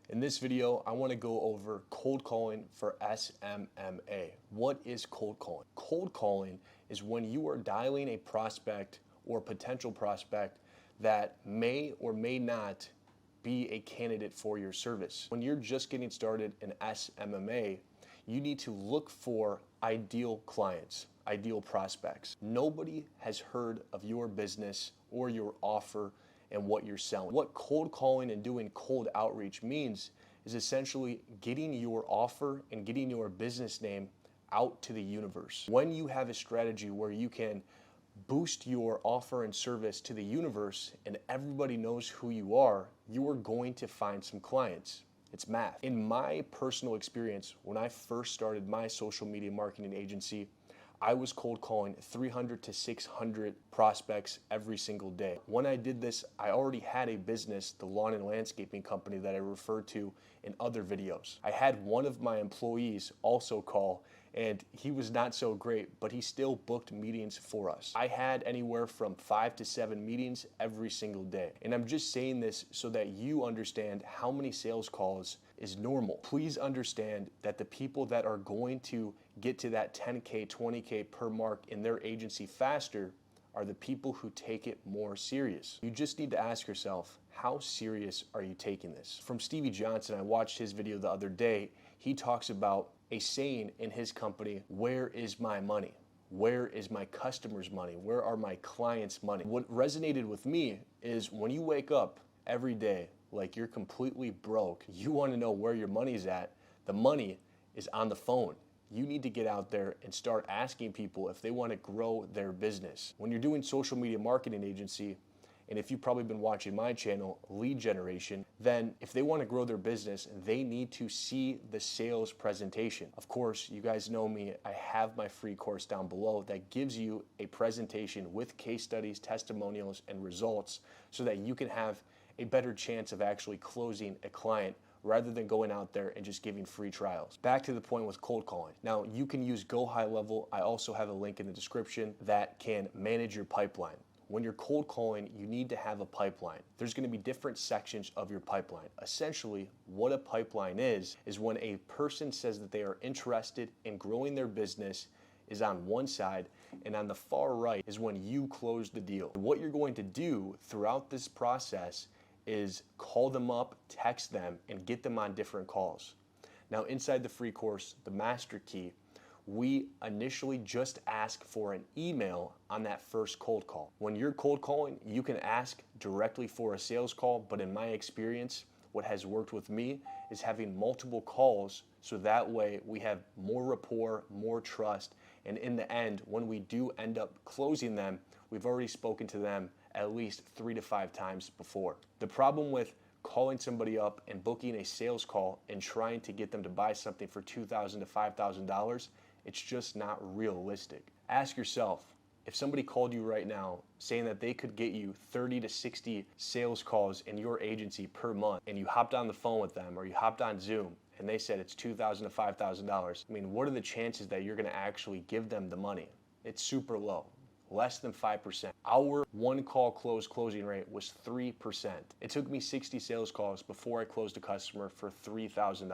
In this video, I want to go over cold calling for SMMA. What is cold calling? Cold calling is when you are dialing a prospect or potential prospect that may or may not be a candidate for your service. When you're just getting started in SMMA, you need to look for ideal clients, ideal prospects. Nobody has heard of your business or your offer and what you're selling. What cold calling and doing cold outreach means is essentially getting your offer and getting your business name out to the universe. When you have a strategy where you can boost your offer and service to the universe and everybody knows who you are going to find some clients. It's math. In my personal experience, when I first started my social media marketing agency, I was cold calling 300 to 600 prospects every single day. When I did this, I already had a business, the lawn and landscaping company that I referred to in other videos. I had one of my employees also call, and he was not so great, but he still booked meetings for us. I had anywhere from 5 to 7 meetings every single day. And I'm just saying this so that you understand how many sales calls is normal. Please understand that the people that are going to get to that 10K, 20K per mark in their agency faster are the people who take it more serious. You just need to ask yourself, how serious are you taking this? From Stevie Johnson, I watched his video the other day. He talks about a saying in his company, where is my money? Where is my customer's money? Where are my clients' money? What resonated with me is when you wake up every day like you're completely broke, you want to know where your money's at. The money is on the phone. You need to get out there and start asking people if they want to grow their business. When you're doing social media marketing agency, and if you've probably been watching my channel, lead generation, then if they want to grow their business, they need to see the sales presentation. Of course, you guys know me, I have my free course down below that gives you a presentation with case studies, testimonials, and results so that you can have a better chance of actually closing a client rather than going out there and just giving free trials. Back to the point with cold calling. Now, you can use Go High Level. I also have a link in the description that can manage your pipeline. When you're cold calling, you need to have a pipeline. There's going to be different sections of your pipeline. Essentially, what a pipeline is when a person says that they are interested in growing their business is on one side, and on the far right is when you close the deal. What you're going to do throughout this process is call them up, text them, and get them on different calls. Now, inside the free course, the Master Key, we initially just ask for an email on that first cold call. When you're cold calling, you can ask directly for a sales call, but in my experience, what has worked with me is having multiple calls so that way we have more rapport, more trust, and in the end, when we do end up closing them, we've already spoken to them at least 3 to 5 times before. The problem with calling somebody up and booking a sales call and trying to get them to buy something for $2,000 to $5,000, it's just not realistic. Ask yourself, if somebody called you right now saying that they could get you 30 to 60 sales calls in your agency per month, and you hopped on the phone with them or you hopped on Zoom and they said it's $2,000 to $5,000, I mean, what are the chances that you're gonna actually give them the money? It's super low. Less than 5%. Our one call closing rate was 3%. It took me 60 sales calls before I closed a customer for $3,000.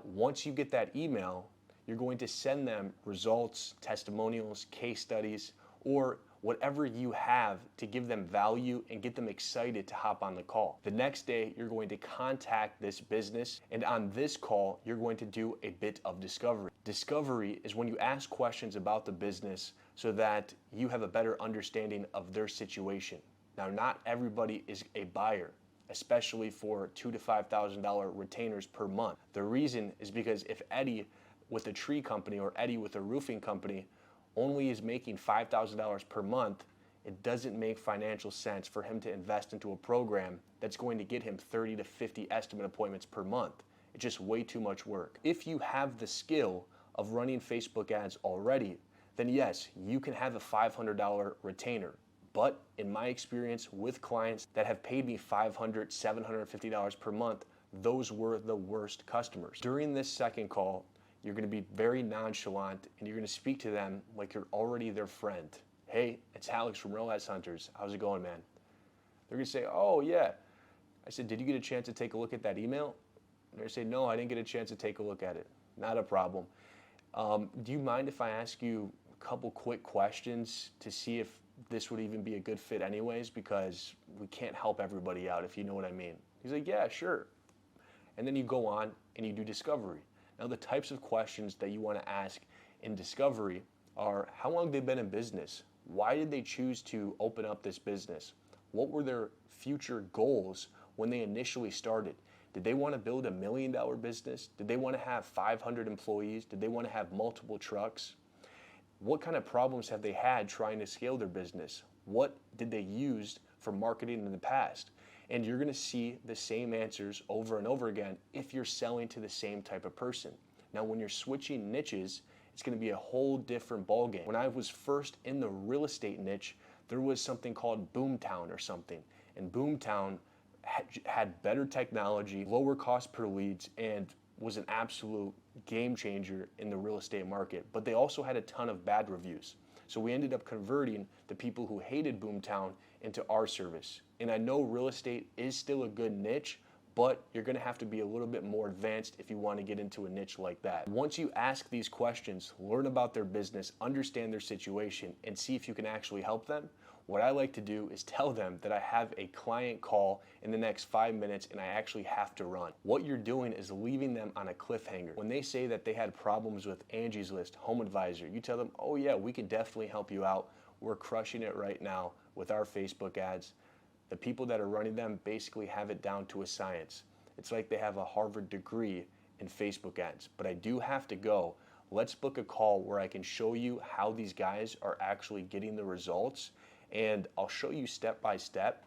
Once you get that email, you're going to send them results, testimonials, case studies, or whatever you have to give them value and get them excited to hop on the call. The next day, you're going to contact this business, and on this call, you're going to do a bit of discovery. Discovery is when you ask questions about the business so that you have a better understanding of their situation. Now, not everybody is a buyer, especially for $2,000 to $5,000 retainers per month. The reason is because if Eddie with a tree company or Eddie with a roofing company only is making $5,000 per month, it doesn't make financial sense for him to invest into a program that's going to get him 30 to 50 estimate appointments per month. It's just way too much work. If you have the skill of running Facebook ads already, then yes, you can have a $500 retainer. But in my experience with clients that have paid me $500, $750 per month, those were the worst customers. During this second call, you're going to be very nonchalant and you're going to speak to them like you're already their friend. Hey, it's Alex from Real Ass Hunters. How's it going, man? They're going to say, oh yeah. I said, did you get a chance to take a look at that email? They're going to say, no, I didn't get a chance to take a look at it. Not a problem. Do you mind if I ask you a couple quick questions to see if this would even be a good fit anyways? Because we can't help everybody out, if you know what I mean. He's like, yeah, sure. And then you go on and you do discovery. Now, the types of questions that you want to ask in discovery are, how long have they been in business? Why did they choose to open up this business? What were their future goals when they initially started? Did they want to build $1 million business? Did they want to have 500 employees? Did they want to have multiple trucks? What kind of problems have they had trying to scale their business? What did they use for marketing in the past? And you're going to see the same answers over and over again if you're selling to the same type of person. Now, when you're switching niches, it's going to be a whole different ballgame. When I was first in the real estate niche, there was something called Boomtown or something. And Boomtown had better technology, lower cost per leads, and was an absolute game changer in the real estate market. But they also had a ton of bad reviews. So we ended up converting the people who hated Boomtown into our service. And I know real estate is still a good niche, but you're going to have to be a little bit more advanced if you want to get into a niche like that. Once you ask these questions, learn about their business, understand their situation, and see if you can actually help them, what I like to do is tell them that I have a client call in the next 5 minutes and I actually have to run. What you're doing is leaving them on a cliffhanger. When they say that they had problems with Angie's List, Home Advisor, you tell them, oh yeah, we can definitely help you out. We're crushing it right now with our Facebook ads. The people that are running them basically have it down to a science. It's like they have a Harvard degree in Facebook ads. But I do have to go. Let's book a call where I can show you how these guys are actually getting the results, and I'll show you step by step.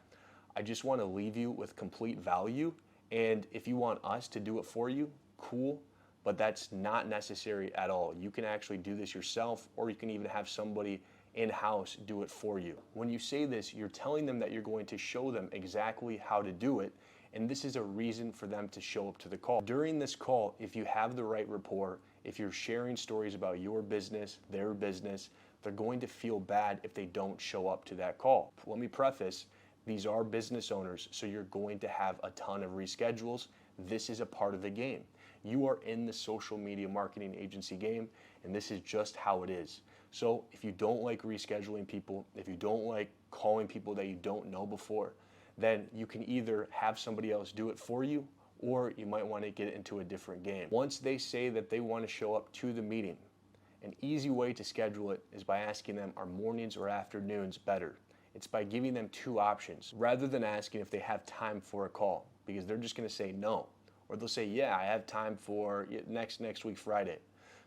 I just want to leave you with complete value, and if you want us to do it for you, cool, but that's not necessary at all. You can actually do this yourself, or you can even have somebody in-house do it for you. When you say this, you're telling them that you're going to show them exactly how to do it, and this is a reason for them to show up to the call. During this call, if you have the right rapport, if you're sharing stories about your business, their business, they're going to feel bad if they don't show up to that call. Let me preface, these are business owners, so you're going to have a ton of reschedules. This is a part of the game. You are in the social media marketing agency game, and this is just how it is. So if you don't like rescheduling people, if you don't like calling people that you don't know before, then you can either have somebody else do it for you, or you might want to get into a different game. Once they say that they want to show up to the meeting, an easy way to schedule it is by asking them, are mornings or afternoons better? It's by giving them two options rather than asking if they have time for a call, because they're just going to say no. Or they'll say, yeah, I have time for next week, Friday.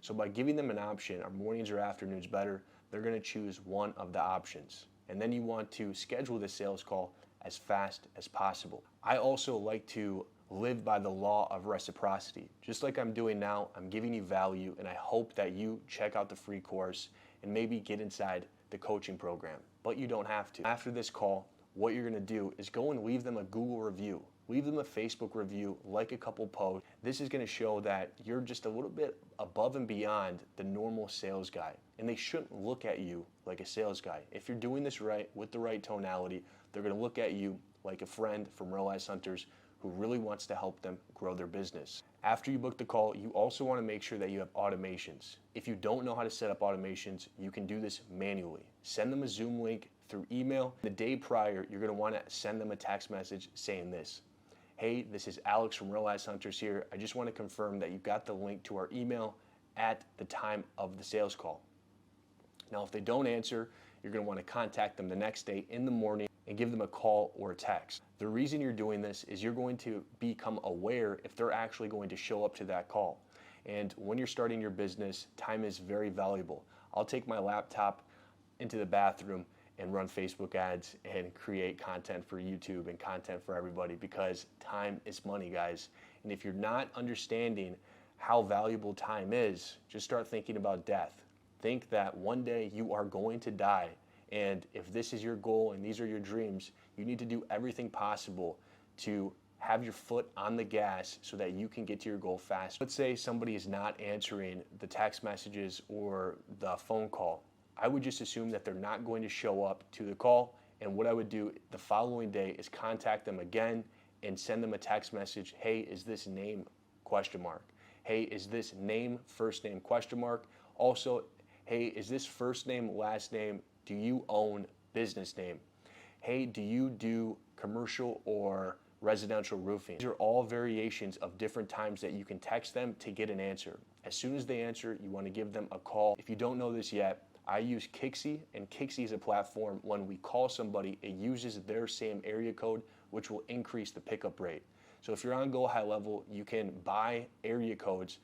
So by giving them an option, are mornings or afternoons better, they're going to choose one of the options. And then you want to schedule the sales call as fast as possible. I also like to live by the law of reciprocity. Just like I'm doing now, I'm giving you value, and I hope that you check out the free course and maybe get inside the coaching program, but you don't have to. After this call, what you're gonna do is go and leave them a Google review. Leave them a Facebook review, like a couple posts. This is gonna show that you're just a little bit above and beyond the normal sales guy, and they shouldn't look at you like a sales guy. If you're doing this right, with the right tonality, they're gonna look at you like a friend from Realize Hunters who really wants to help them grow their business. After you book the call, you also want to make sure that you have automations. If you don't know how to set up automations, you can do this manually. Send them a Zoom link through email. The day prior, you're going to want to send them a text message saying this: hey, this is Alex from Realize Hunters here. I just want to confirm that you got the link to our email at the time of the sales call. Now, if they don't answer, you're going to want to contact them the next day in the morning and give them a call or a text. The reason you're doing this is you're going to become aware if they're actually going to show up to that call. And when you're starting your business, time is very valuable. I'll take my laptop into the bathroom and run Facebook ads and create content for YouTube and content for everybody, because time is money, guys. And if you're not understanding how valuable time is, just start thinking about death. Think that one day you are going to die. And if this is your goal and these are your dreams, you need to do everything possible to have your foot on the gas so that you can get to your goal fast. Let's say somebody is not answering the text messages or the phone call. I would just assume that they're not going to show up to the call. And what I would do the following day is contact them again and send them a text message. Hey, is this name question mark. Hey, is this name, first name, question mark? Also, hey, is this first name, last name? Do you own business name? Hey, do you do commercial or residential roofing? These are all variations of different times that you can text them to get an answer. As soon as they answer, you want to give them a call. If you don't know this yet, I use Kixi, and Kixi is a platform when we call somebody, it uses their same area code, which will increase the pickup rate. So if you're on Go High Level, you can buy area codes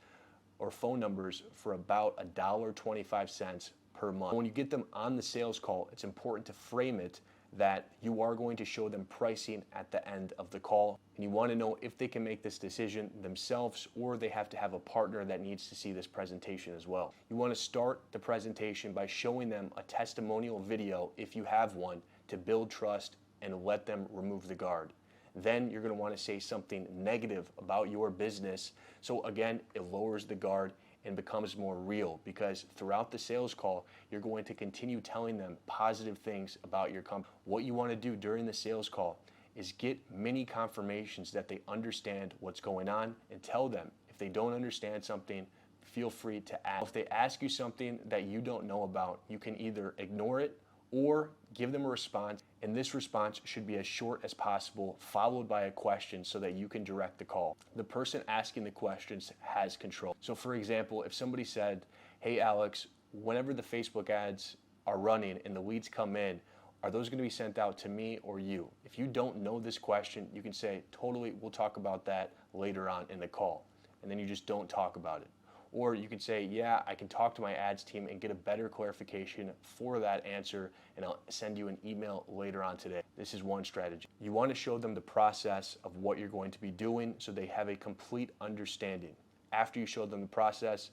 or phone numbers for about $1.25 per month. When you get them on the sales call, it's important to frame it that you are going to show them pricing at the end of the call. And you want to know if they can make this decision themselves or they have to have a partner that needs to see this presentation as well. You want to start the presentation by showing them a testimonial video, if you have one, to build trust and let them remove the guard. Then you're going to want to say something negative about your business. So again, it lowers the guard and becomes more real, because throughout the sales call, you're going to continue telling them positive things about your company. What you want to do during the sales call is get many confirmations that they understand what's going on, and tell them if they don't understand something, feel free to ask. If they ask you something that you don't know about, you can either ignore it or give them a response, and this response should be as short as possible, followed by a question so that you can direct the call. The person asking the questions has control. So for example, if somebody said, hey Alex, whenever the Facebook ads are running and the leads come in, are those going to be sent out to me or you? If you don't know this question, you can say, totally, we'll talk about that later on in the call. And then you just don't talk about it. Or you could say, yeah, I can talk to my ads team and get a better clarification for that answer, and I'll send you an email later on today. This is one strategy. You want to show them the process of what you're going to be doing so they have a complete understanding. After you show them the process,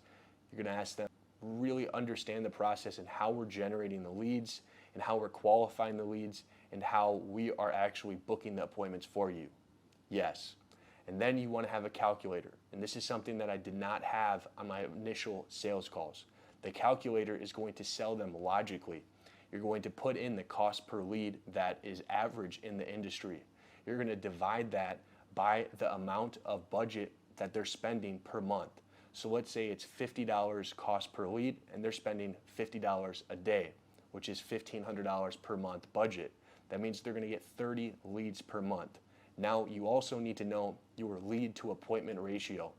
you're going to ask them, really understand the process and how we're generating the leads and how we're qualifying the leads and how we are actually booking the appointments for you. Yes. And then you want to have a calculator. And this is something that I did not have on my initial sales calls. The calculator is going to sell them logically. You're going to put in the cost per lead that is average in the industry. You're going to divide that by the amount of budget that they're spending per month. So let's say it's $50 cost per lead and they're spending $50 a day, which is $1,500 per month budget. That means they're going to get 30 leads per month. Now, you also need to know your lead to appointment ratio.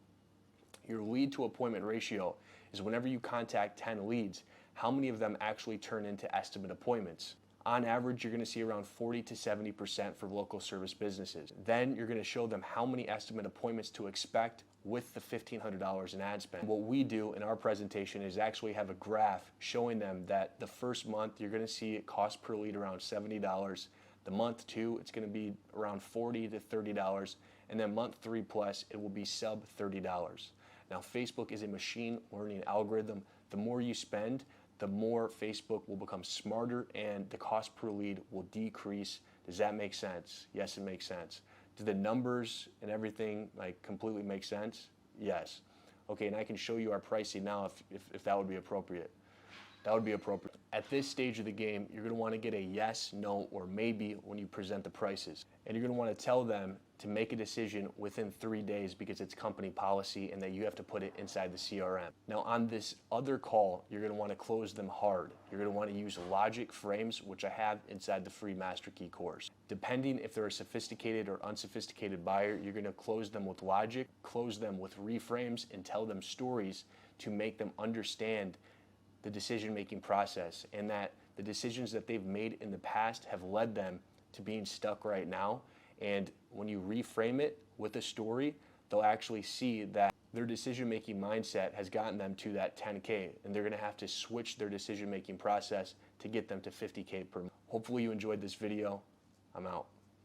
Your lead to appointment ratio is whenever you contact 10 leads, how many of them actually turn into estimate appointments. On average, you're going to see around 40 to 70% for local service businesses. Then you're going to show them how many estimate appointments to expect with the $1,500 in ad spend. What we do in our presentation is actually have a graph showing them that the first month you're going to see it cost per lead around $70. The month 2, it's going to be around $40 to $30, and then month 3 plus, it will be sub $30. Now, Facebook is a machine learning algorithm. The more you spend, the more Facebook will become smarter and the cost per lead will decrease. Does that make sense? Yes, it makes sense. Do the numbers and everything completely make sense? Yes. Okay, and I can show you our pricing now if that would be appropriate. That would be appropriate. At this stage of the game, you're going to want to get a yes, no, or maybe when you present the prices. And you're going to want to tell them to make a decision within 3 days because it's company policy and that you have to put it inside the CRM. Now, on this other call, you're going to want to close them hard. You're going to want to use logic frames, which I have inside the free Master Key course. Depending if they're a sophisticated or unsophisticated buyer, you're going to close them with logic, close them with reframes, and tell them stories to make them understand the decision-making process, and that the decisions that they've made in the past have led them to being stuck right now. And when you reframe it with a story, they'll actually see that their decision-making mindset has gotten them to that 10K, and they're going to have to switch their decision-making process to get them to 50K per month. Hopefully you enjoyed this video. I'm out.